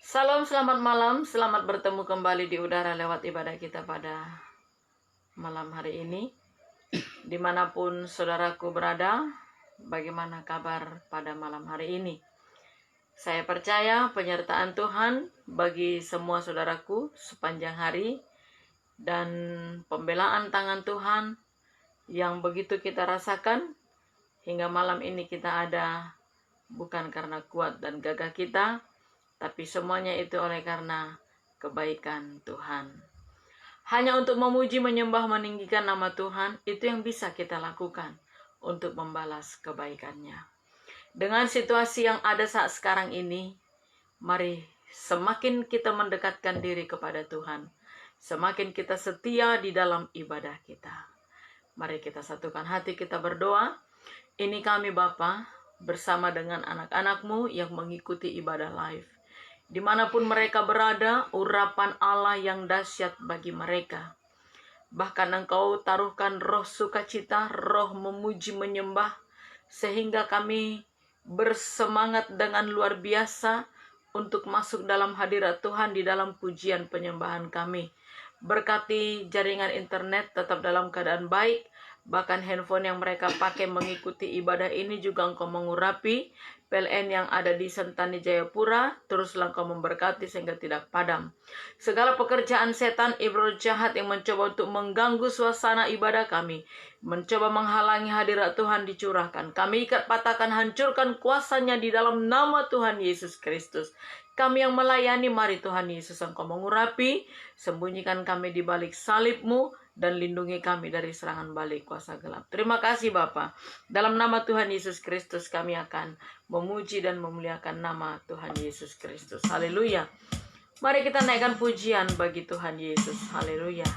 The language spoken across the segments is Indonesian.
Salam, selamat malam, selamat bertemu kembali di udara lewat ibadah kita pada malam hari ini. Dimanapun saudaraku berada, bagaimana kabar pada malam hari ini? Saya percaya penyertaan Tuhan bagi semua saudaraku sepanjang hari dan pembelaan tangan Tuhan yang begitu kita rasakan hingga malam ini kita ada bukan karena kuat dan gagah kita, tapi semuanya itu oleh karena kebaikan Tuhan. Hanya untuk memuji, menyembah, meninggikan nama Tuhan, itu yang bisa kita lakukan untuk membalas kebaikannya. Dengan situasi yang ada saat sekarang ini, mari semakin kita mendekatkan diri kepada Tuhan, semakin kita setia di dalam ibadah kita. Mari kita satukan hati, kita berdoa. Ini kami Bapa, bersama dengan anak-anak-Mu yang mengikuti ibadah live. Dimanapun mereka berada, urapan Allah yang dahsyat bagi mereka. Bahkan Engkau taruhkan roh sukacita, roh memuji menyembah, sehingga kami bersemangat dengan luar biasa untuk masuk dalam hadirat Tuhan di dalam pujian penyembahan kami. Berkati jaringan internet tetap dalam keadaan baik, bahkan handphone yang mereka pakai mengikuti ibadah ini juga Engkau mengurapi. PLN yang ada di Sentani Jayapura, teruslah Engkau memberkati sehingga tidak padam. Segala pekerjaan setan, iblis jahat yang mencoba untuk mengganggu suasana ibadah kami, mencoba menghalangi hadirat Tuhan dicurahkan, kami ikat, patahkan, hancurkan kuasanya di dalam nama Tuhan Yesus Kristus. Kami yang melayani, mari Tuhan Yesus Engkau mengurapi, sembunyikan kami di balik salib-Mu, dan lindungi kami dari serangan balik kuasa gelap. Terima kasih Bapa. Dalam nama Tuhan Yesus Kristus kami akan memuji dan memuliakan nama Tuhan Yesus Kristus. Haleluya. Mari kita naikkan pujian bagi Tuhan Yesus. Haleluya.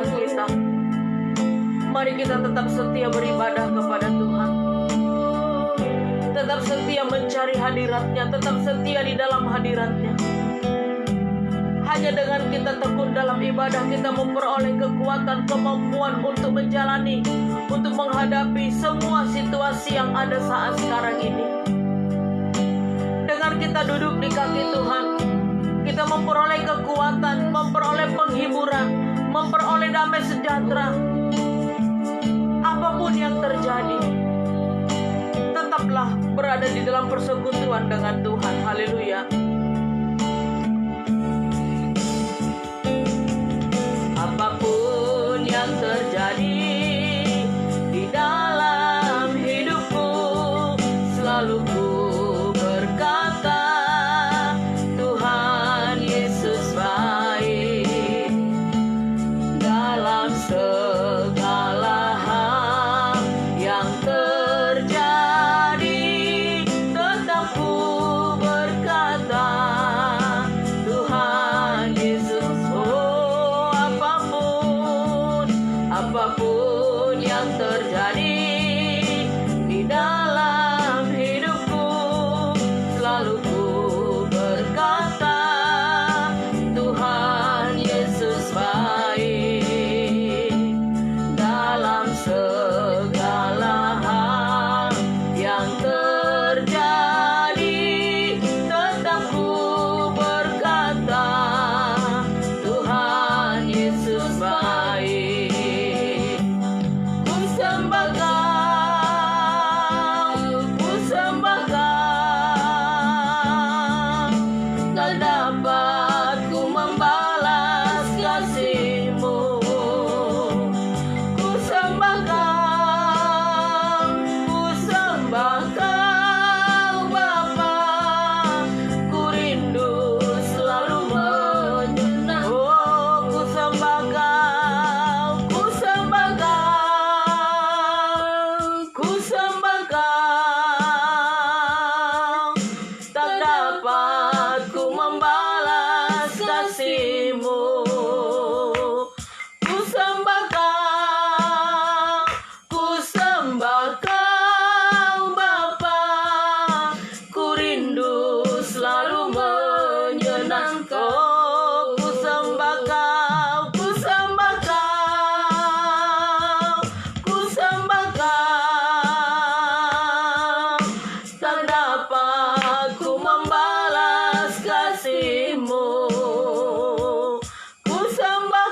kehidupan kita. Mari kita tetap setia beribadah kepada Tuhan, tetap setia mencari hadirat-Nya, tetap setia di dalam hadirat-Nya. Hanya dengan kita tekun dalam ibadah, kita memperoleh kekuatan, kemampuan untuk menjalani, untuk menghadapi semua situasi yang ada saat sekarang ini. Dengan kita duduk di kaki Tuhan, kita memperoleh kekuatan, memperoleh penghiburan, memperoleh damai sejahtera. Apapun yang terjadi, tetaplah berada di dalam persekutuan dengan Tuhan. Haleluya. Apapun yang terjadi di dalam hidupku, selalu ku berkata, Tuhan Yesus baik. Dalam segala hal yang terjadi, tetap ku berkata, Tuhan Yesus. Oh, apapun yang terjadi di dalam hidupku, selalu ku berkata, Tuhan Yesus baik. Dalam segala hal yang terjadi, tetap ku berkata, Tuhan Yesus baik. Ku sembah Kau, tak dapat ku membalas kasih-Mu. Ku sembah Kau Bapa, ku rindu selalu menyenangkan. Oh, ku sembah Kau, tak dapat ku membalas kasih-Mu. Ku sembah Kau Bapa, ku rindu selalu menyenangkan. Oh, ku sembah Kau, tak dapat ku membalas kasih-Mu. Ku sembah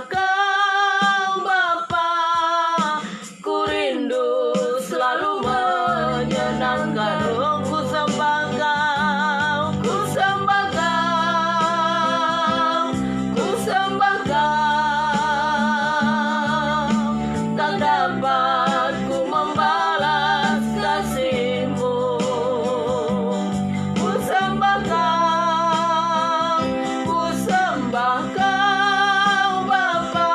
Kau Bapa, ku rindu selalu menyenangkan. Oh, ku sembah Kau, tak dapat ku membalas kasih-Mu. Ku sembah Kau Bapa,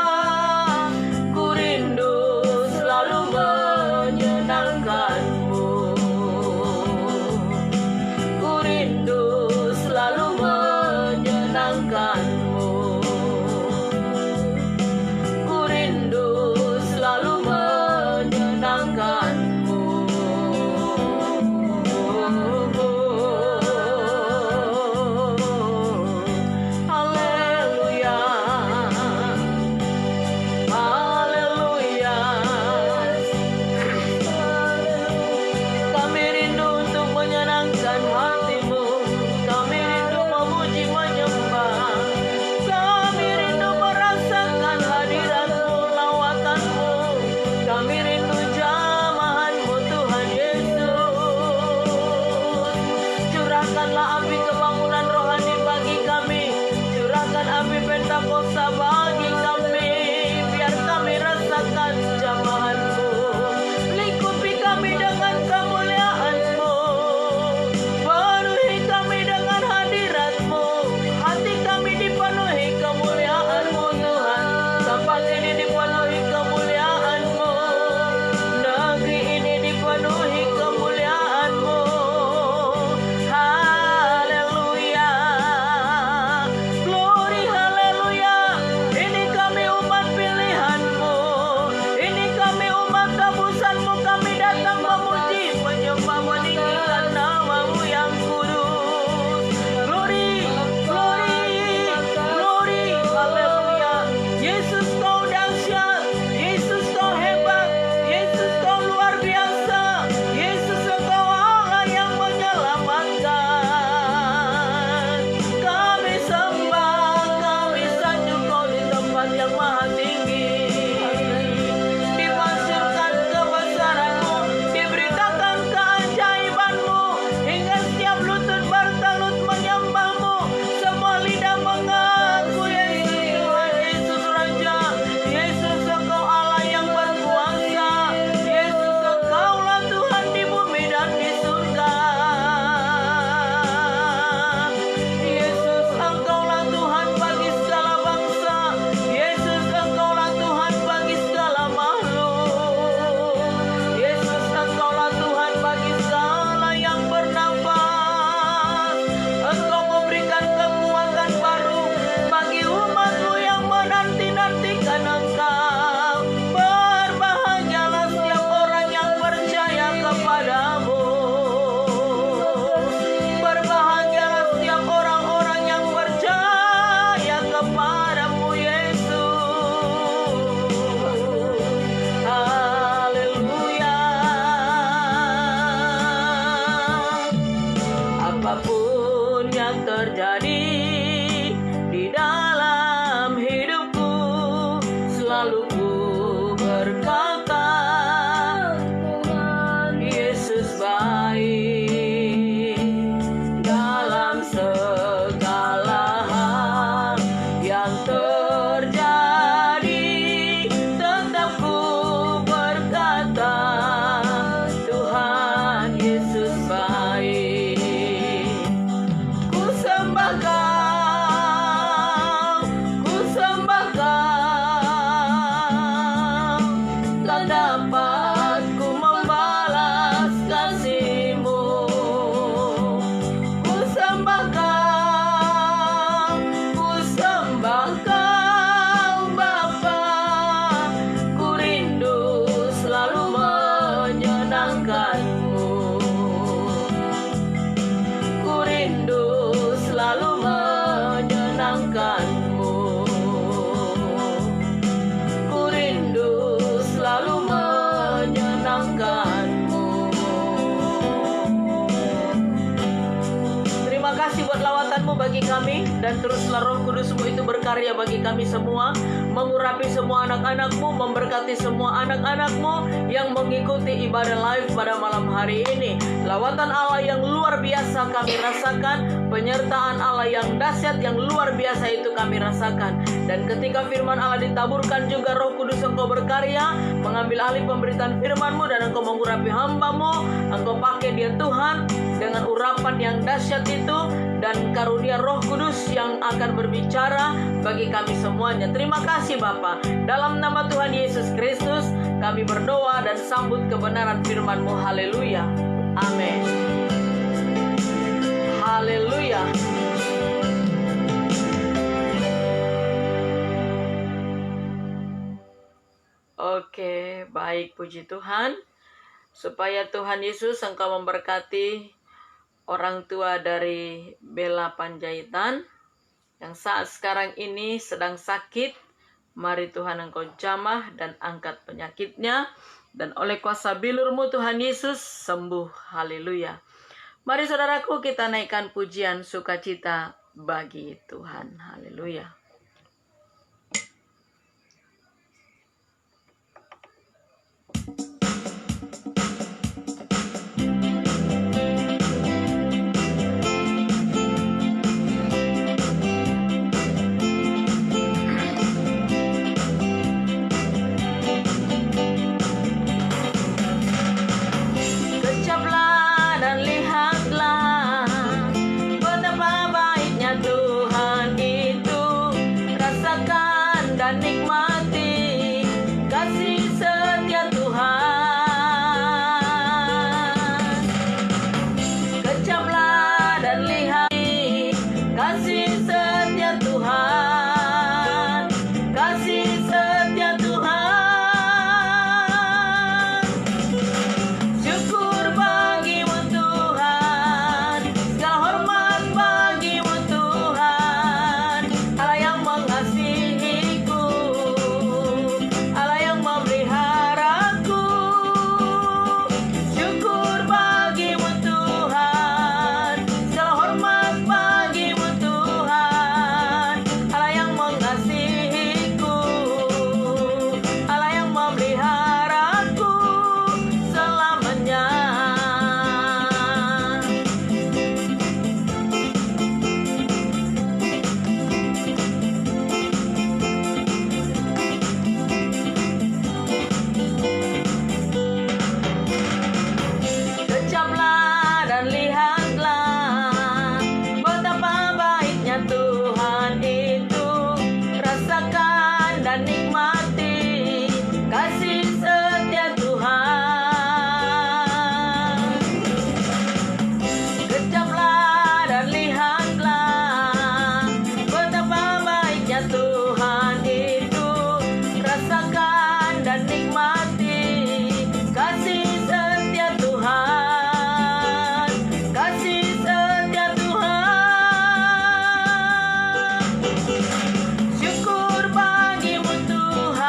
terjadi, tetap ku berkata, Tuhan Yesus baik. Ku sembah Kau, ku sembah Kau, tak dapat ku membalas kasih-Mu. Ku sembah Kau, ku sembah Kau Bapa, ku rindu selalu menyenangkan-Mu. Ku rindu selalu menyenangkan-Mu. Ku rindu selalu menyenangkan-Mu. Terima kasih buat lawatan-Mu bagi kami, dan teruslah Roh Kudus-Mu itu berkarya bagi kami semua, mengurapi semua anak-anak-Mu, memberkati semua anak-anak-Mu yang mengikuti ibadah live pada malam hari ini. Lawatan Allah yang luar biasa kami rasakan, penyertaan Allah yang dahsyat yang luar biasa itu kami rasakan. Dan ketika firman Allah ditaburkan juga Roh Kudus Engkau berkarya, mengambil alih pemberitaan firman-Mu, dan Engkau mengurapi hamba-Mu. Engkau pakai dia Tuhan dengan urapan yang dahsyat itu, dan karunia Roh Kudus yang akan berbicara bagi kami semuanya. Terima kasih Bapa. Dalam nama Tuhan Yesus Kristus kami berdoa dan sambut kebenaran firman-Mu. Haleluya. Amin. Haleluya. Oke, baik, puji Tuhan. Supaya Tuhan Yesus Engkau memberkati orang tua dari Bella Panjaitan yang saat sekarang ini sedang sakit. Mari Tuhan Engkau jamah dan angkat penyakitnya, dan oleh kuasa bilur-Mu Tuhan Yesus sembuh. Haleluya. Mari saudaraku, kita naikkan pujian sukacita bagi Tuhan. Haleluya. Kecaplah dan lihatlah betapa baiknya Tuhan itu. Rasakan dan nikmati kasih setia Tuhan. Kecaplah dan lihat kasih setia Tuhan, kasih setia Tuhan. Syukur bagimu Tuhan, segala hormat bagimu Tuhan. Allah yang mengasihiku, Allah yang memeliharaku. Syukur bagimu Tuhan, segala hormat bagimu Tuhan. Allah yang mengasihiku, Allah yang memeliharaku selamanya. Kecaplah dan lihatlah betapa baiknya Tuhan itu. Rasakan dan nikmati kasih setia Tuhan. Kecaplah dan lihatlah betapa baiknya Tuhan itu. Rasakan dan nikmati kasih setia Tuhan, kasih setia Tuhan. Syukur bagimu Tuhan.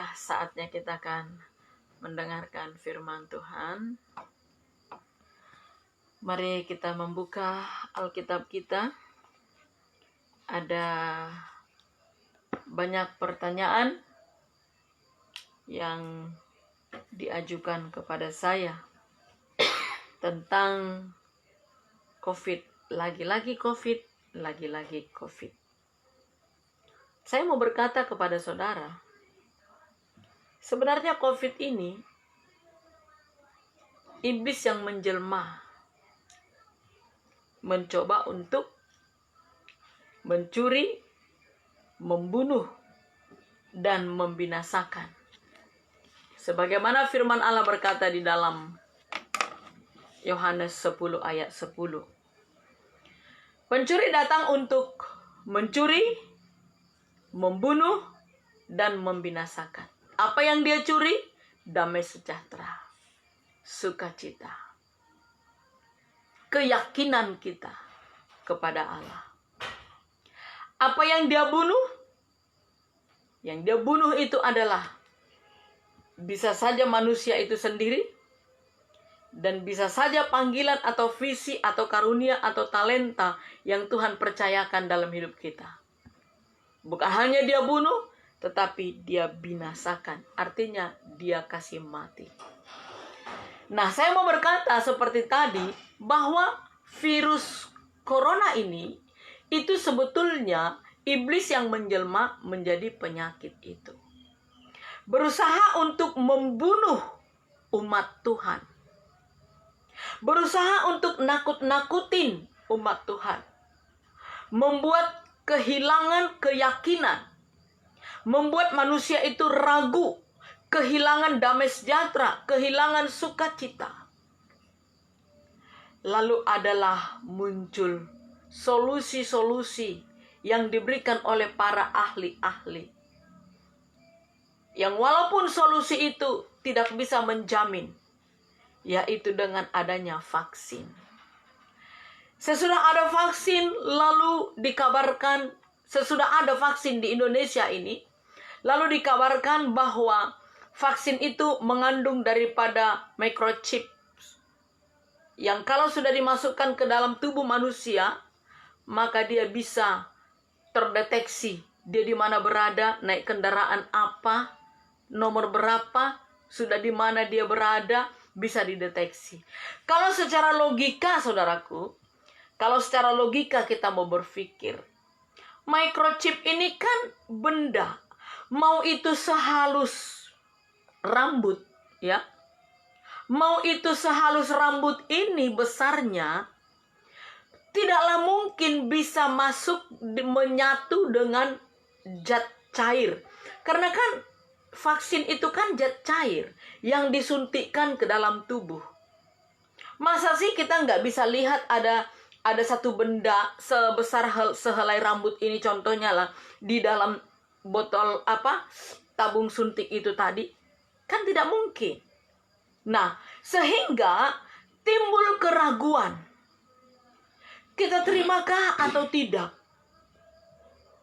Inilah saatnya kita akan mendengarkan firman Tuhan. Mari kita membuka Alkitab kita. Ada banyak pertanyaan yang diajukan kepada saya tentang COVID. Lagi-lagi COVID, lagi-lagi COVID. Saya mau berkata kepada saudara, sebenarnya COVID ini iblis yang menjelma, mencoba untuk mencuri, membunuh, dan membinasakan. Sebagaimana firman Allah berkata di dalam Yohanes 10 ayat 10. Pencuri datang untuk mencuri, membunuh, dan membinasakan. Apa yang dia curi? Damai sejahtera, sukacita, keyakinan kita kepada Allah. Apa yang dia bunuh? Yang dia bunuh itu adalah bisa saja manusia itu sendiri, dan bisa saja panggilan atau visi atau karunia atau talenta yang Tuhan percayakan dalam hidup kita. Bukan hanya dia bunuh, tetapi dia binasakan. Artinya dia kasih mati. Nah, saya mau berkata seperti tadi, bahwa virus corona ini, itu sebetulnya iblis yang menjelma menjadi penyakit itu. Berusaha untuk membunuh umat Tuhan. Berusaha untuk nakut-nakutin umat Tuhan. Membuat kehilangan keyakinan. Membuat manusia itu ragu. Kehilangan damai sejahtera. Kehilangan sukacita. Lalu adalah muncul solusi-solusi yang diberikan oleh para ahli-ahli. Yang walaupun solusi itu tidak bisa menjamin, yaitu dengan adanya vaksin. Sesudah ada vaksin, lalu dikabarkan, sesudah ada vaksin di Indonesia ini, lalu dikabarkan bahwa vaksin itu mengandung daripada microchip, yang kalau sudah dimasukkan ke dalam tubuh manusia, maka dia bisa terdeteksi dia di mana berada, naik kendaraan apa, nomor berapa, sudah di mana dia berada, bisa dideteksi. Kalau secara logika, saudaraku, kalau secara logika kita mau berpikir, microchip ini kan benda, mau itu sehalus rambut, ya, mau itu sehalus rambut ini besarnya, tidaklah mungkin bisa masuk menyatu dengan zat cair. Karena kan vaksin itu kan zat cair yang disuntikkan ke dalam tubuh. Masa sih kita nggak bisa lihat ada satu benda sebesar sehelai rambut ini, contohnya lah, di dalam botol tabung suntik itu tadi? Kan tidak mungkin. Nah, sehingga timbul keraguan. Kita terimakah atau tidak?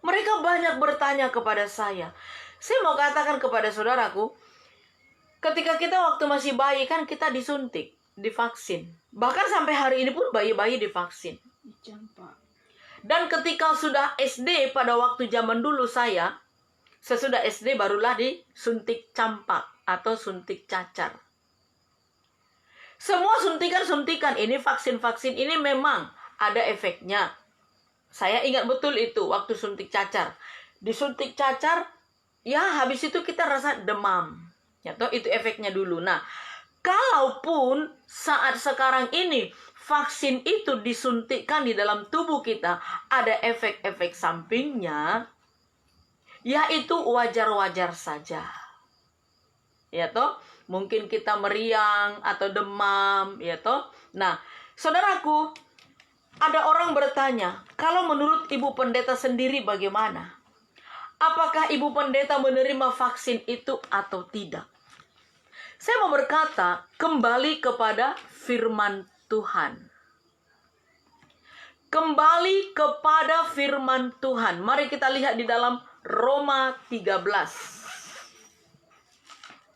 Mereka banyak bertanya kepada saya. Saya mau katakan kepada saudaraku, ketika kita waktu masih bayi kan kita disuntik, divaksin. Bahkan sampai hari ini pun bayi-bayi divaksin. Dan ketika sudah SD, pada waktu zaman dulu saya, sesudah SD barulah disuntik campak atau suntik cacar. Semua suntikan-suntikan ini, vaksin-vaksin ini memang ada efeknya. Saya ingat betul itu waktu suntik cacar. Disuntik cacar, ya habis itu kita rasa demam. Ya toh, itu efeknya dulu. Nah, kalaupun saat sekarang ini vaksin itu disuntikkan di dalam tubuh kita, ada efek-efek sampingnya, yaitu wajar-wajar saja. Ya toh, mungkin kita meriang atau demam, ya toh. Nah, saudaraku, ada orang bertanya, kalau menurut Ibu Pendeta sendiri bagaimana? Apakah Ibu Pendeta menerima vaksin itu atau tidak? Saya mau berkata, kembali kepada firman Tuhan. Kembali kepada firman Tuhan. Mari kita lihat di dalam Roma 13.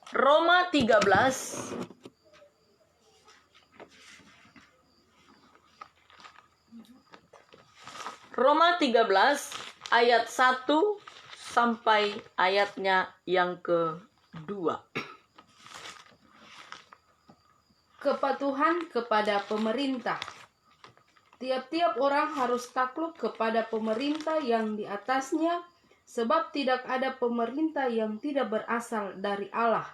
Roma 13 ayat 1 sampai ayatnya yang kedua. Kepatuhan kepada pemerintah. Tiap-tiap orang harus takluk kepada pemerintah yang di atasnya, sebab tidak ada pemerintah yang tidak berasal dari Allah.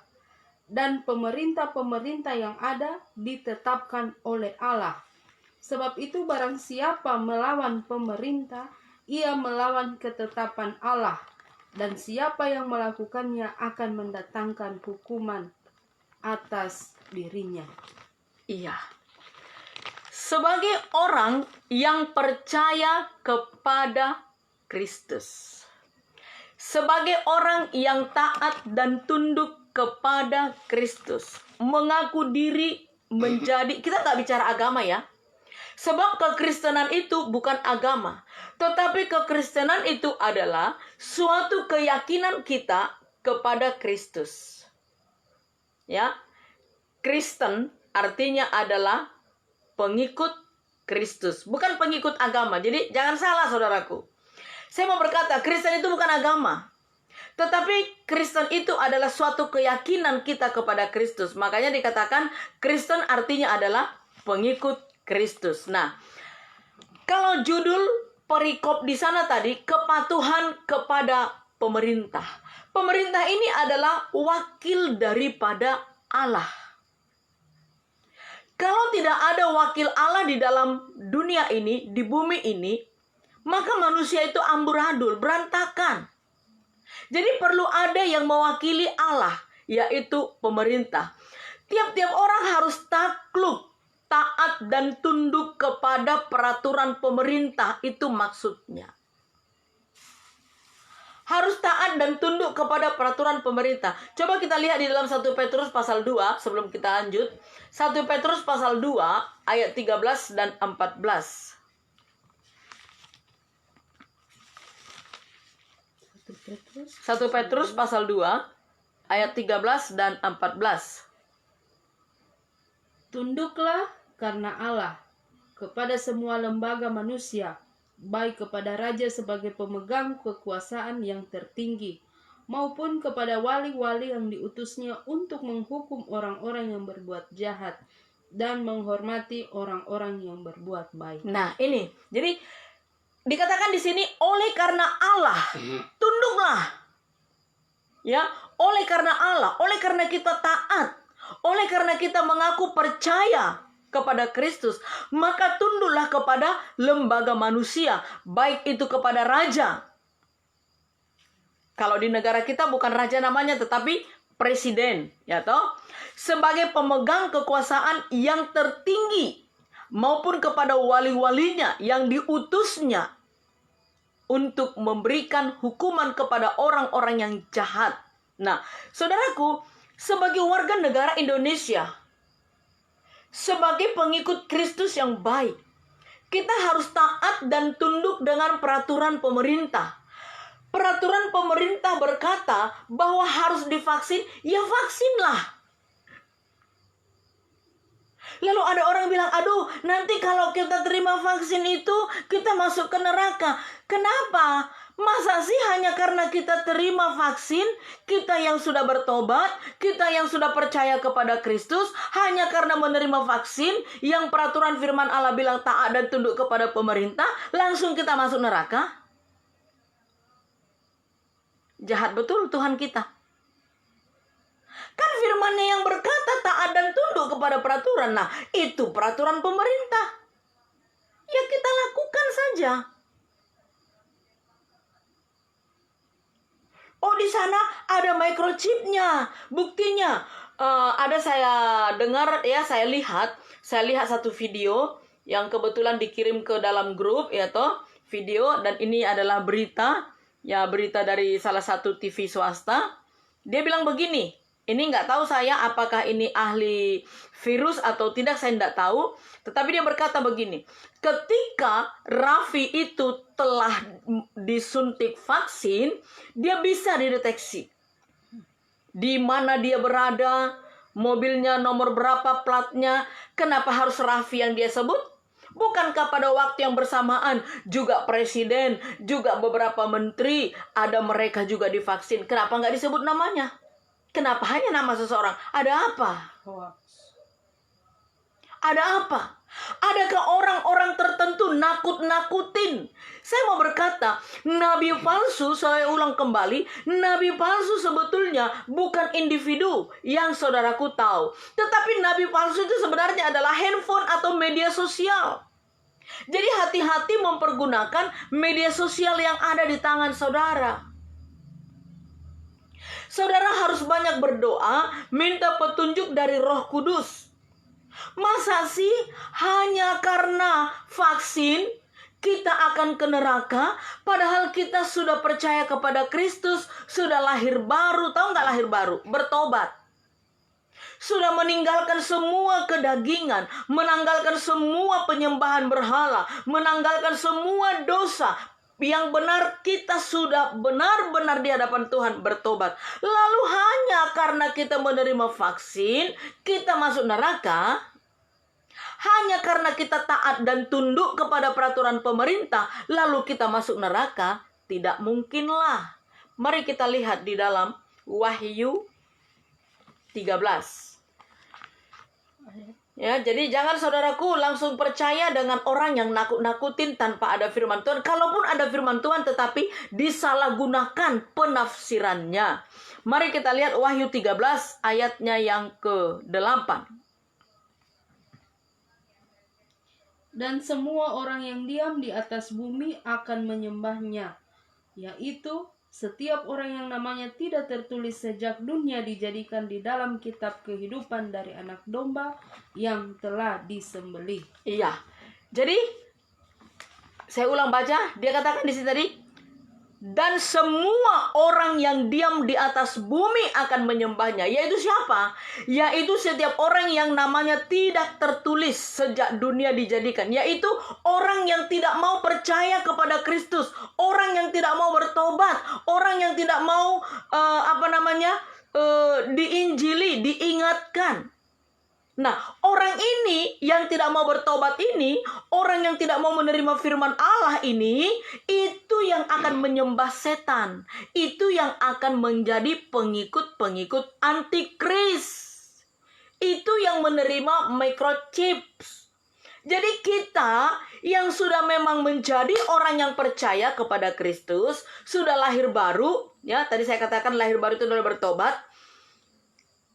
Dan pemerintah-pemerintah yang ada ditetapkan oleh Allah. Sebab itu barang siapa melawan pemerintah, ia melawan ketetapan Allah. Dan siapa yang melakukannya akan mendatangkan hukuman atas dirinya. Iya. Sebagai orang yang percaya kepada Kristus, sebagai orang yang taat dan tunduk kepada Kristus, mengaku diri menjadi, kita nggak bicara agama ya, sebab kekristenan itu bukan agama, tetapi kekristenan itu adalah suatu keyakinan kita kepada Kristus. Ya, Kristen artinya adalah pengikut Kristus, bukan pengikut agama. Jadi jangan salah saudaraku. Saya mau berkata, Kristen itu bukan agama. Tetapi Kristen itu adalah suatu keyakinan kita kepada Kristus. Makanya dikatakan Kristen artinya adalah pengikut Kristus. Nah, kalau judul perikop di sana tadi, kepatuhan kepada pemerintah. Pemerintah ini adalah wakil daripada Allah. Kalau tidak ada wakil Allah di dalam dunia ini, di bumi ini, maka manusia itu amburadul, berantakan. Jadi perlu ada yang mewakili Allah, yaitu pemerintah. Tiap-tiap orang harus takluk, taat dan tunduk kepada peraturan pemerintah, itu maksudnya. Harus taat dan tunduk kepada peraturan pemerintah. Coba kita lihat di dalam 1 Petrus pasal 2 sebelum kita lanjut. 1 Petrus pasal 2 ayat 13 dan 14. 1 Petrus pasal 2 ayat 13 dan 14. Tunduklah karena Allah kepada semua lembaga manusia, baik kepada raja sebagai pemegang kekuasaan yang tertinggi, maupun kepada wali-wali yang diutusnya untuk menghukum orang-orang yang berbuat jahat dan menghormati orang-orang yang berbuat baik. Nah, ini. Jadi dikatakan di sini oleh karena Allah, tunduklah. Ya, oleh karena Allah, oleh karena kita taat, oleh karena kita mengaku percaya kepada Kristus, maka tunduklah kepada lembaga manusia, baik itu kepada raja. Kalau di negara kita bukan raja namanya, tetapi presiden, ya toh, sebagai pemegang kekuasaan yang tertinggi, maupun kepada wali-walinya yang diutusnya untuk memberikan hukuman kepada orang-orang yang jahat. Nah, saudaraku, sebagai warga negara Indonesia, sebagai pengikut Kristus yang baik, kita harus taat dan tunduk dengan peraturan pemerintah. Peraturan pemerintah berkata bahwa harus divaksin, ya vaksinlah. Lalu ada orang bilang, aduh nanti kalau kita terima vaksin itu kita masuk ke neraka. Kenapa? Masa sih hanya karena kita terima vaksin, kita yang sudah bertobat, kita yang sudah percaya kepada Kristus, hanya karena menerima vaksin yang peraturan firman Allah bilang taat dan tunduk kepada pemerintah, langsung kita masuk neraka? Jahat betul Tuhan kita. Kan firman-Nya yang berkata taat dan tunduk kepada peraturan. Nah, itu peraturan pemerintah. Ya kita lakukan saja. Oh, di sana ada microchipnya. Buktinya ada saya dengar ya, saya lihat satu video yang kebetulan dikirim ke dalam grup ya toh, video, dan ini adalah berita dari salah satu TV swasta. Dia bilang begini. Ini nggak tahu saya apakah ini ahli virus atau tidak, saya nggak tahu. Tetapi dia berkata begini, ketika Raffi itu telah disuntik vaksin, dia bisa dideteksi. di mana dia berada, mobilnya nomor berapa, platnya, kenapa harus Raffi yang dia sebut? Bukankah pada waktu yang bersamaan juga presiden, juga beberapa menteri, ada mereka juga divaksin? Kenapa nggak disebut namanya? Kenapa hanya nama seseorang? Ada apa? Ada apa? Adakah orang-orang tertentu nakut-nakutin? Saya mau berkata, nabi palsu, saya ulang kembali, nabi palsu sebetulnya bukan individu yang saudaraku tahu. Tetapi nabi palsu itu sebenarnya adalah handphone atau media sosial. Jadi hati-hati mempergunakan media sosial yang ada di tangan saudara. Saudara harus banyak berdoa, minta petunjuk dari Roh Kudus. Masa sih hanya karena vaksin kita akan ke neraka, padahal kita sudah percaya kepada Kristus, sudah lahir baru, tahu nggak lahir baru? Bertobat. Sudah meninggalkan semua kedagingan, menanggalkan semua penyembahan berhala, menanggalkan semua dosa. Yang benar, kita sudah benar-benar di hadapan Tuhan bertobat. Lalu hanya karena kita menerima vaksin, kita masuk neraka. Hanya karena kita taat dan tunduk kepada peraturan pemerintah, lalu kita masuk neraka. Tidak mungkinlah. Mari kita lihat di dalam Wahyu 13. Ya, jadi jangan saudaraku langsung percaya dengan orang yang nakut-nakutin tanpa ada firman Tuhan. Kalaupun ada firman Tuhan tetapi disalahgunakan penafsirannya. Mari kita lihat Wahyu 13 ayatnya yang ke-8. Dan semua orang yang diam di atas bumi akan menyembahnya, yaitu setiap orang yang namanya tidak tertulis sejak dunia dijadikan di dalam kitab kehidupan dari anak domba yang telah disembelih. Iya. Jadi saya ulang baca, dia katakan di sini tadi, dan semua orang yang diam di atas bumi akan menyembahnya. Yaitu siapa? Yaitu setiap orang yang namanya tidak tertulis sejak dunia dijadikan. Yaitu orang yang tidak mau percaya kepada Kristus, orang yang tidak mau bertobat, orang yang tidak mau diinjili, diingatkan. Nah, orang ini yang tidak mau bertobat ini, orang yang tidak mau menerima firman Allah ini, itu yang akan menyembah setan. Itu yang akan menjadi pengikut-pengikut antikris. Itu yang menerima microchips. Jadi kita yang sudah memang menjadi orang yang percaya kepada Kristus, sudah lahir baru, ya tadi saya katakan lahir baru itu adalah bertobat.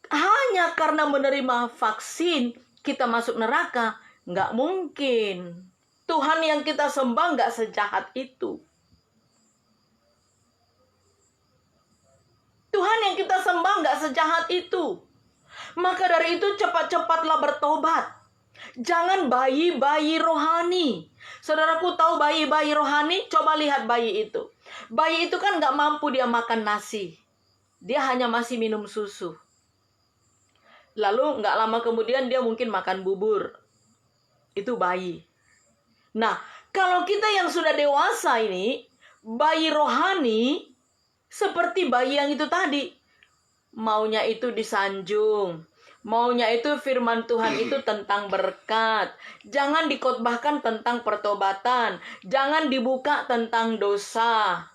Hanya karena menerima vaksin kita masuk neraka, nggak mungkin. Tuhan yang kita sembah nggak sejahat itu. Tuhan yang kita sembah nggak sejahat itu. Maka dari itu cepat-cepatlah bertobat. Jangan bayi-bayi rohani. Saudaraku tahu bayi-bayi rohani? Coba lihat bayi itu. Bayi itu kan nggak mampu dia makan nasi. Dia hanya masih minum susu. Lalu nggak lama kemudian dia mungkin makan bubur. Itu bayi. Nah, kalau kita yang sudah dewasa ini, bayi rohani, seperti bayi yang itu tadi. Maunya itu disanjung. Maunya itu firman Tuhan itu tentang berkat. Jangan dikhotbahkan tentang pertobatan. Jangan dibuka tentang dosa.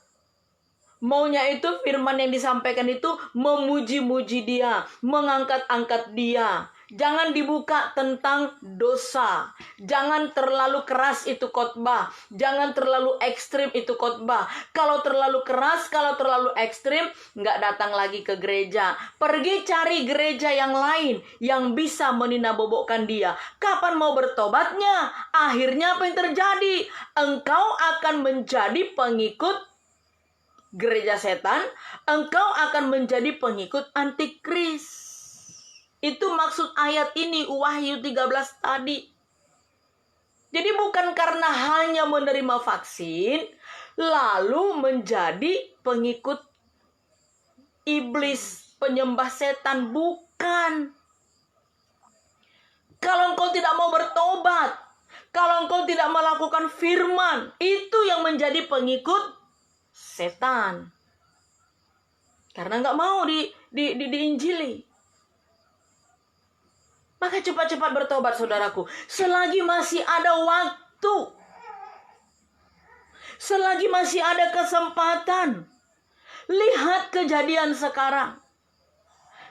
Maunya itu firman yang disampaikan itu memuji-muji dia, mengangkat-angkat dia. Jangan dibuka tentang dosa. Jangan terlalu keras itu khotbah. Jangan terlalu ekstrim itu khotbah. Kalau terlalu keras, kalau terlalu ekstrim, nggak datang lagi ke gereja. Pergi cari gereja yang lain yang bisa meninabobokkan dia. Kapan mau bertobatnya? Akhirnya apa yang terjadi? Engkau akan menjadi pengikut gereja setan, engkau akan menjadi pengikut antikris. Itu maksud ayat ini, Wahyu 13 tadi. Jadi bukan karena hanya menerima vaksin, lalu menjadi pengikut iblis, penyembah setan. Bukan. Kalau engkau tidak mau bertobat, kalau engkau tidak melakukan firman, itu yang menjadi pengikut setan. Karena nggak mau diinjili. Maka cepat-cepat bertobat, saudaraku. Selagi masih ada waktu. Selagi masih ada kesempatan. Lihat kejadian sekarang.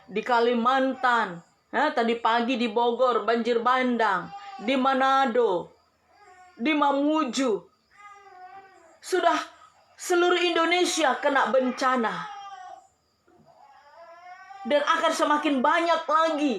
Di Kalimantan. Tadi pagi di Bogor, banjir bandang. Di Manado. Di Mamuju. Sudah seluruh Indonesia kena bencana. Dan akan semakin banyak lagi.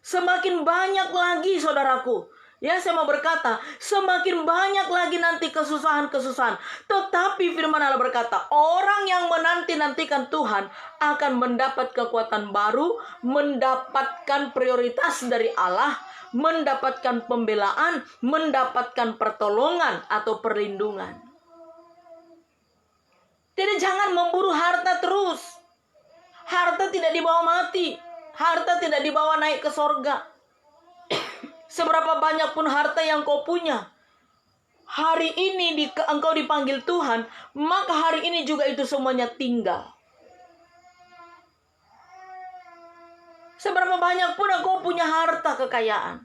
Semakin banyak lagi, saudaraku. Ya, saya mau berkata, semakin banyak lagi nanti kesusahan-kesusahan. Tetapi firman Allah berkata, orang yang menanti-nantikan Tuhan akan mendapat kekuatan baru, mendapatkan prioritas dari Allah, mendapatkan pembelaan, mendapatkan pertolongan atau perlindungan. Jadi jangan memburu harta terus. Harta tidak dibawa mati. Harta tidak dibawa naik ke sorga. Seberapa banyak pun harta yang kau punya, hari ini engkau dipanggil Tuhan, maka hari ini juga itu semuanya tinggal. Seberapa banyak pun engkau punya harta kekayaan,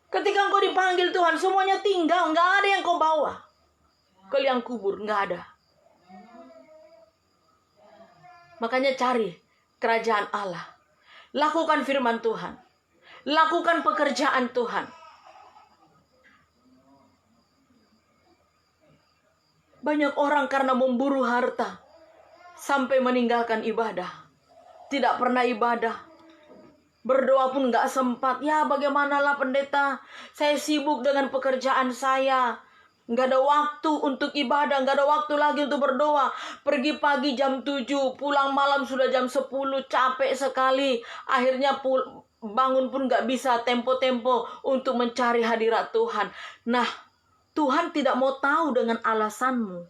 ketika engkau dipanggil Tuhan, semuanya tinggal. Nggak ada yang kau bawa ke liang kubur, nggak ada. Makanya cari kerajaan Allah. Lakukan firman Tuhan. Lakukan pekerjaan Tuhan. Banyak orang karena memburu harta sampai meninggalkan ibadah. Tidak pernah ibadah. Berdoa pun gak sempat. Ya bagaimanalah pendeta, saya sibuk dengan pekerjaan saya. Gak ada waktu untuk ibadah, gak ada waktu lagi untuk berdoa. Pergi pagi jam 7, pulang malam sudah jam 10, capek sekali. Akhirnya bangun pun gak bisa tempo-tempo untuk mencari hadirat Tuhan. Nah, Tuhan tidak mau tahu dengan alasanmu.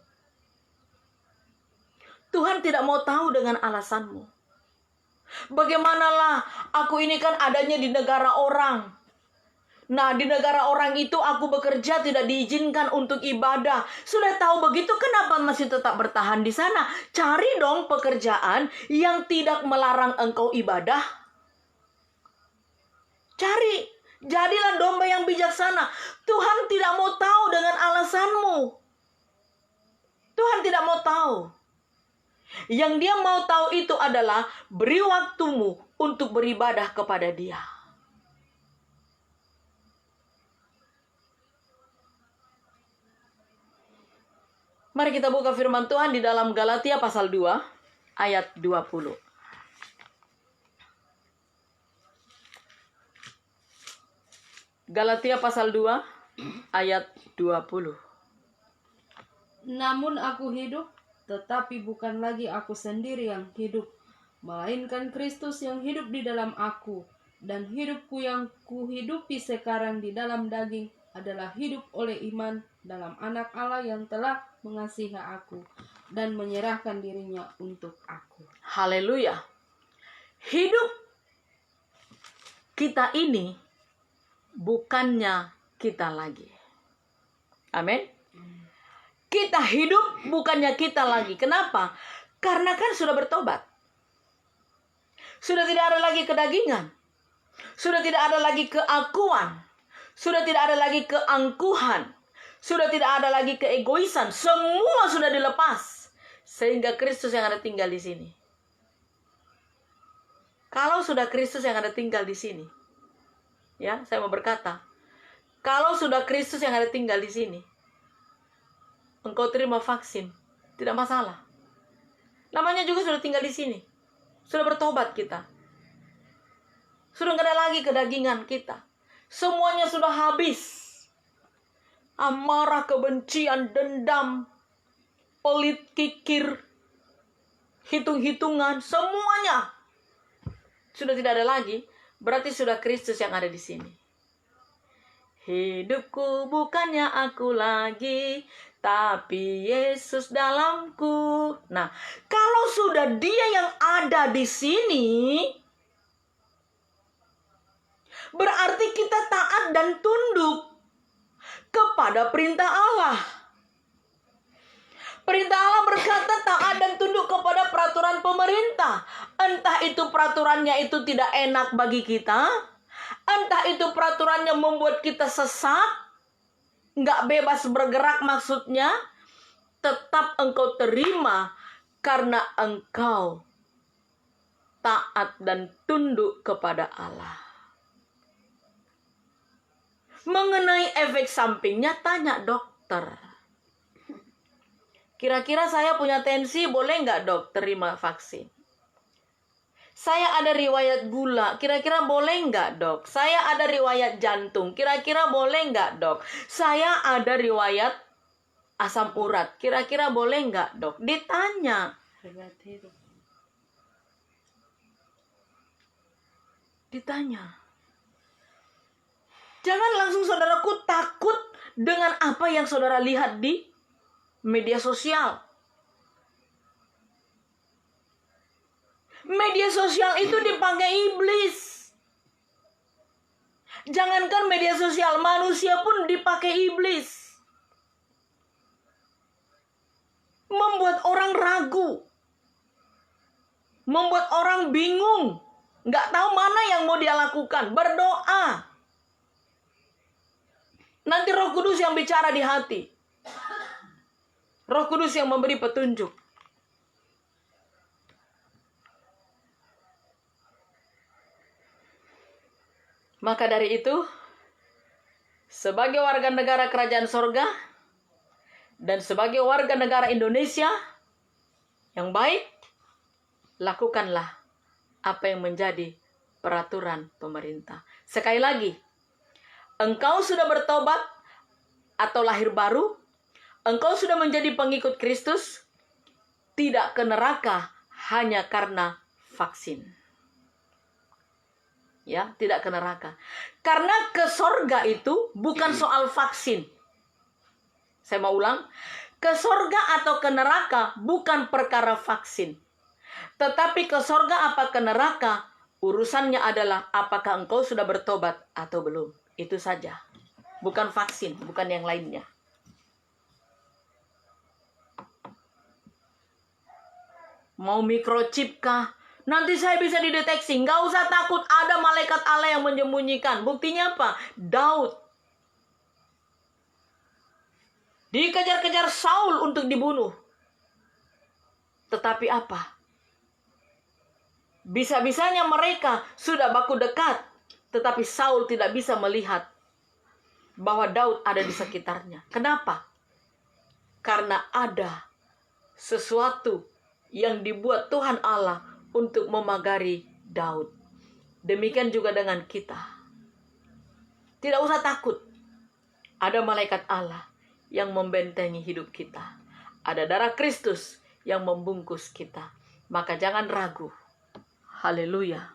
Tuhan tidak mau tahu dengan alasanmu. Bagaimanalah aku ini kan adanya di negara orang. Nah, di negara orang itu aku bekerja tidak diizinkan untuk ibadah. Sudah tahu begitu, kenapa masih tetap bertahan di sana? Cari dong pekerjaan yang tidak melarang engkau ibadah. Cari. Jadilah domba yang bijaksana. Tuhan tidak mau tahu dengan alasanmu. Tuhan tidak mau tahu. Yang dia mau tahu itu adalah beri waktumu untuk beribadah kepada Dia. Mari kita buka firman Tuhan di dalam Galatia pasal 2 ayat 20. Galatia pasal 2 ayat 20. Namun aku hidup, tetapi bukan lagi aku sendiri yang hidup, melainkan Kristus yang hidup di dalam aku. Dan hidupku yang kuhidupi sekarang di dalam daging adalah hidup oleh iman dalam Anak Allah yang telah mengasihi aku dan menyerahkan dirinya untuk aku. Haleluya. Hidup kita ini bukannya kita lagi. Amin. Kita hidup bukannya kita lagi. Kenapa? Karena kan sudah bertobat. Sudah tidak ada lagi kedagingan. Sudah tidak ada lagi keakuan. Sudah tidak ada lagi keangkuhan. Sudah tidak ada lagi keegoisan. Semua sudah dilepas. Sehingga Kristus yang ada tinggal di sini. Kalau sudah Kristus yang ada tinggal di sini. Ya, saya mau berkata. Kalau sudah Kristus yang ada tinggal di sini. Engkau terima vaksin. Tidak masalah. Namanya juga sudah tinggal di sini. Sudah bertobat kita. Sudah tidak ada lagi kedagingan kita. Semuanya sudah habis. Amarah, kebencian, dendam, pelit, kikir, hitung-hitungan, semuanya sudah tidak ada lagi. Berarti sudah Kristus yang ada di sini. Hidupku bukannya aku lagi, tapi Yesus dalamku. Nah, kalau sudah Dia yang ada di sini, berarti kita taat dan tunduk kepada perintah Allah. Perintah Allah berkata taat dan tunduk kepada pemerintah. Entah itu peraturannya itu tidak enak bagi kita, entah itu peraturannya membuat kita sesat, nggak bebas bergerak maksudnya, tetap engkau terima karena engkau taat dan tunduk kepada Allah. Mengenai efek sampingnya, tanya dokter. Kira-kira saya punya tensi, boleh nggak dok terima vaksin? Saya ada riwayat gula, kira-kira boleh nggak dok? Saya ada riwayat jantung, kira-kira boleh nggak dok? Saya ada riwayat asam urat, kira-kira boleh nggak dok? Ditanya. Jangan langsung saudaraku takut dengan apa yang saudara lihat di media sosial. Media sosial itu dipakai iblis. Jangankan media sosial, manusia pun dipakai iblis. Membuat orang ragu. Membuat orang bingung. Nggak tahu mana yang mau dia lakukan. Berdoa. Nanti Roh Kudus yang bicara di hati. Roh Kudus yang memberi petunjuk. Maka dari itu, sebagai warga negara kerajaan sorga, dan sebagai warga negara Indonesia yang baik, lakukanlah apa yang menjadi peraturan pemerintah. Sekali lagi, engkau sudah bertobat atau lahir baru, engkau sudah menjadi pengikut Kristus, tidak ke neraka hanya karena vaksin. Ya, tidak ke neraka. Karena ke sorga itu bukan soal vaksin. Saya mau ulang, ke sorga atau ke neraka bukan perkara vaksin. Tetapi ke sorga apa ke neraka, urusannya adalah apakah engkau sudah bertobat atau belum. Itu saja. Bukan vaksin, bukan yang lainnya. Mau microchip kah? Nanti saya bisa dideteksi. Nggak usah takut, ada malaikat Allah yang menyembunyikan. Buktinya apa? Daud dikejar-kejar Saul untuk dibunuh. Tetapi apa? Bisa-bisanya mereka sudah baku dekat, tetapi Saul tidak bisa melihat bahwa Daud ada di sekitarnya. Kenapa? Karena ada sesuatu yang dibuat Tuhan Allah untuk memagari Daud. Demikian juga dengan kita. Tidak usah takut. Ada malaikat Allah yang membentengi hidup kita. Ada darah Kristus yang membungkus kita. Maka jangan ragu. Haleluya.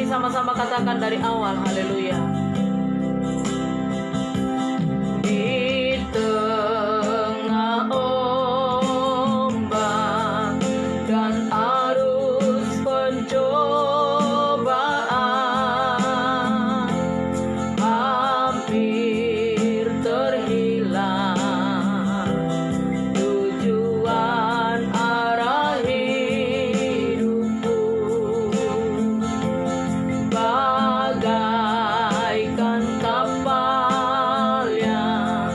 Mari sama-sama katakan dari awal. Haleluya. Di tengah ombak dan arus pencobaan, hampir terhilang tujuan arah hidupku, bagaikan kapal yang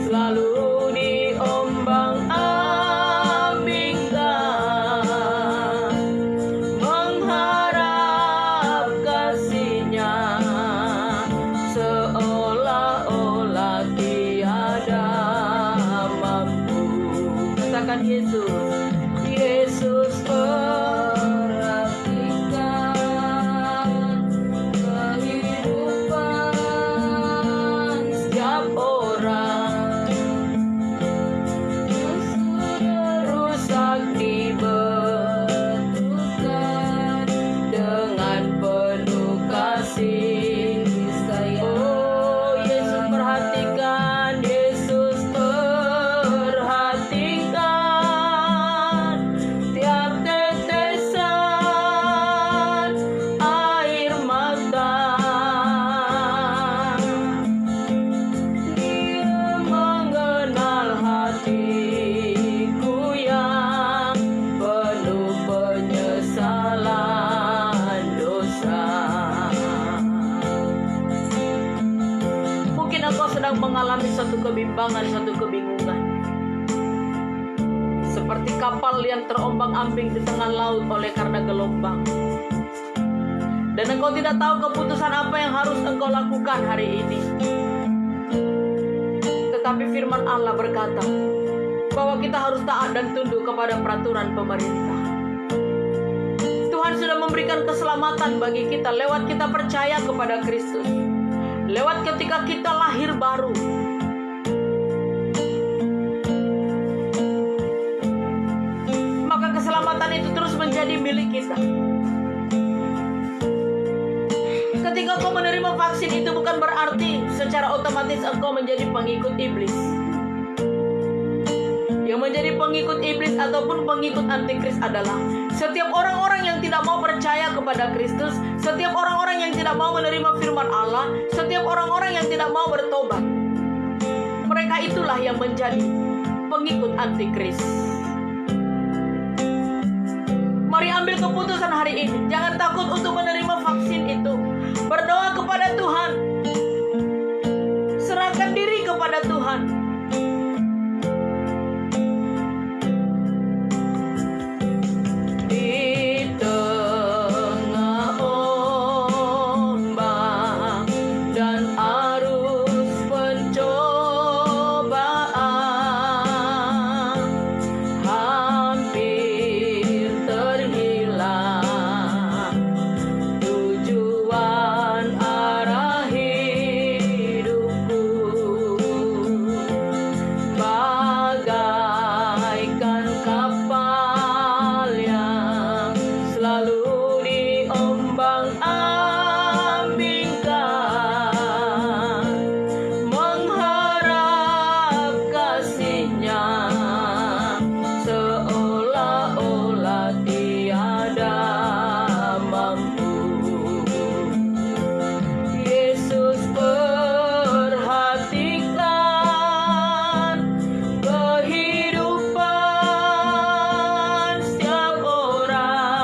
selalu diombang-ambingkan, mengharap kasih-Nya seolah-olah tiada mampu. Katakan Yesus, Yesus perhatikan kehidupan setiap orang yang sudah rusak dibetulkan dengan penuh kasih sayang. Oh, Yesus perhatikan, Yesus perhatikan tiap tetesan air mata. Dia mengenal hatiku yang penuh penyesalan dosa. Mungkin engkau sedang mengalami satu kebimbangan, satu kebingungan, seperti kapal yang terombang-ambing di tengah laut oleh karena gelombang. Dan engkau tidak tahu keputusan apa yang harus engkau lakukan hari ini. Tetapi firman Allah berkata bahwa kita harus taat dan tunduk kepada peraturan pemerintah. Tuhan sudah memberikan keselamatan bagi kita lewat kita percaya kepada Kristus, lewat ketika kita lahir baru. Maka keselamatan itu terus menjadi milik kita. Ketika engkau menerima vaksin, itu bukan berarti secara otomatis engkau menjadi pengikut iblis. Yang menjadi pengikut iblis ataupun pengikut antikris adalah setiap orang-orang yang tidak mau percaya kepada Kristus, setiap orang-orang yang tidak mau menerima firman Allah, setiap orang-orang yang tidak mau bertobat. Mereka itulah yang menjadi pengikut antikris. Mari ambil keputusan hari ini. Jangan takut untuk menerima vaksin itu. Berdoa kepada Tuhan. Serahkan diri kepada Tuhan. Di tengah ombak dan arus pencobaan, hampir terhilang tujuan arah hidupku, bagaikan kapal yang selalu diombang-ambingkan, mengharap kasih-Nya seolah-olah tiada mampu. Yesus perhatikan kehidupan setiap orang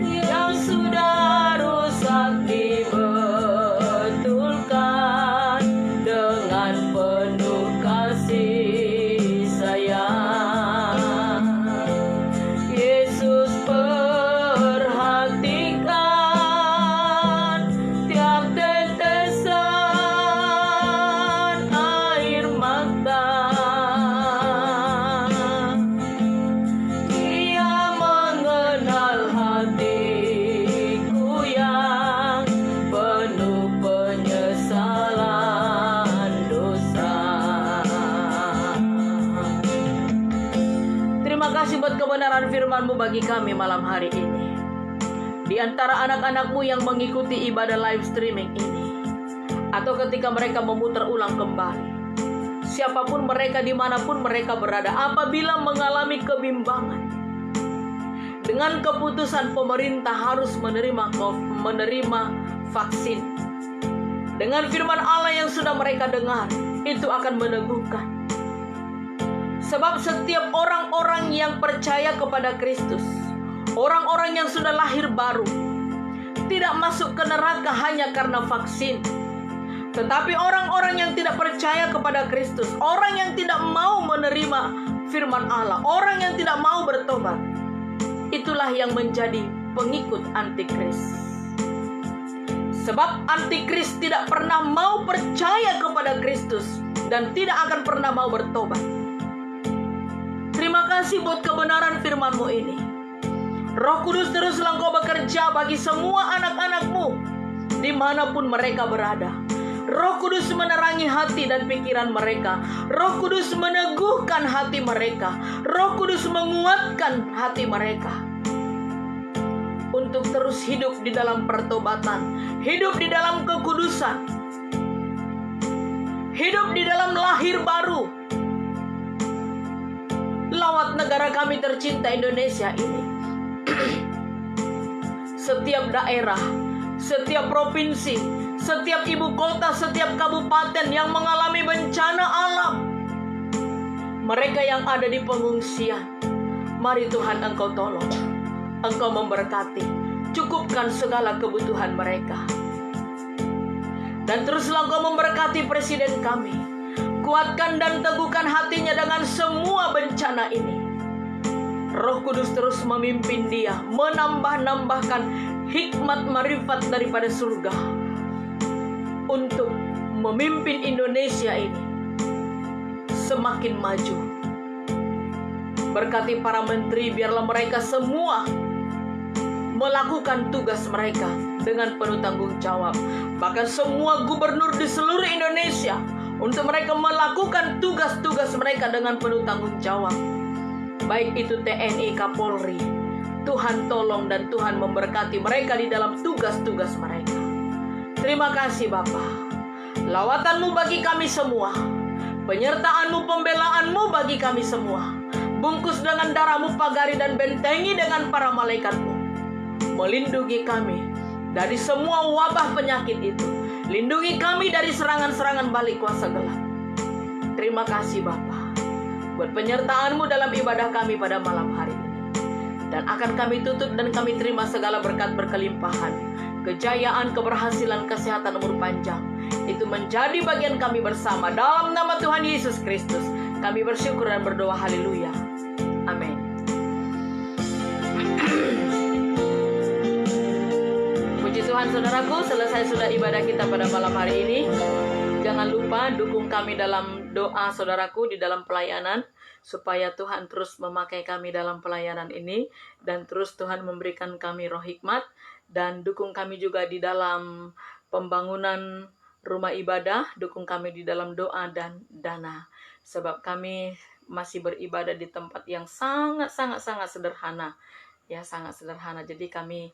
yang sudah rusak dibetulkan dengan penuh kasih sayang. Yesus perhatikan tiap tetesan air mata. Dia mengenal hatiku yang penuh penyesalan dosa. buat kebenaran firman-Mu bagi kami malam hari ini. Di antara anak-anak-Mu yang mengikuti ibadah live streaming ini, atau ketika mereka memutar ulang kembali, siapapun mereka, dimanapun mereka berada, apabila mengalami kebimbangan dengan keputusan pemerintah harus menerima vaksin, dengan firman Allah yang sudah mereka dengar, itu akan meneguhkan. Sebab setiap orang-orang yang percaya kepada Kristus, orang-orang yang sudah lahir baru, tidak masuk ke neraka hanya karena vaksin. Tetapi orang-orang yang tidak percaya kepada Kristus, orang yang tidak mau menerima firman Allah, orang yang tidak mau bertobat, itulah yang menjadi pengikut antikris. Sebab antikris tidak pernah mau percaya kepada Kristus dan tidak akan pernah mau bertobat. Terima kasih buat kebenaran firman-Mu ini. Roh Kudus teruslah Engkau bekerja bagi semua anak-anak-Mu dimanapun mereka berada. Roh Kudus menerangi hati dan pikiran mereka. Roh Kudus meneguhkan hati mereka. Roh Kudus menguatkan hati mereka untuk terus hidup di dalam pertobatan, hidup di dalam kekudusan, hidup di dalam lahir baru. Lawat negara kami tercinta Indonesia ini. Setiap daerah, setiap provinsi, setiap ibu kota, setiap kabupaten yang mengalami bencana alam, mereka yang ada di pengungsian, mari Tuhan Engkau tolong, Engkau memberkati, cukupkan segala kebutuhan mereka. Dan teruslah Engkau memberkati presiden kami, kuatkan dan teguhkan hatinya dengan semua bencana ini. Roh Kudus terus memimpin dia, menambah-nambahkan hikmat marifat daripada surga untuk memimpin Indonesia ini semakin maju. Berkati para menteri, biarlah mereka semua melakukan tugas mereka dengan penuh tanggung jawab. Bahkan semua gubernur di seluruh Indonesia, untuk mereka melakukan tugas-tugas mereka dengan penuh tanggung jawab. Baik itu TNI, Kapolri, Tuhan tolong dan Tuhan memberkati mereka di dalam tugas-tugas mereka. Terima kasih Bapa. Lawatan-Mu bagi kami semua, penyertaan-Mu, pembelaan-Mu bagi kami semua. Bungkus dengan darah-Mu, pagari dan bentengi dengan para malaikat-Mu. Melindungi kami dari semua wabah penyakit itu. Lindungi kami dari serangan-serangan balik kuasa gelap. Terima kasih Bapa buat penyertaan-Mu dalam ibadah kami pada malam hari ini. Dan akan kami tutup dan kami terima segala berkat berkelimpahan, kejayaan, keberhasilan, kesehatan, umur panjang. Itu menjadi bagian kami bersama. Dalam nama Tuhan Yesus Kristus kami bersyukur dan berdoa. Haleluya. Amin. Puji Tuhan saudaraku, selesai sudah ibadah kita pada malam hari ini. Jangan lupa dukung kami dalam doa saudaraku di dalam pelayanan, supaya Tuhan terus memakai kami dalam pelayanan ini, dan terus Tuhan memberikan kami roh hikmat, dan dukung kami juga di dalam pembangunan rumah ibadah, dukung kami di dalam doa dan dana, sebab kami masih beribadah di tempat yang sangat sederhana, ya sangat sederhana. Jadi kami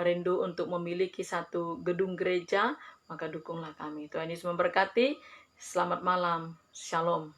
rindu untuk memiliki satu gedung gereja, maka dukunglah kami. Tuhan Yesus memberkati. Selamat malam. Shalom.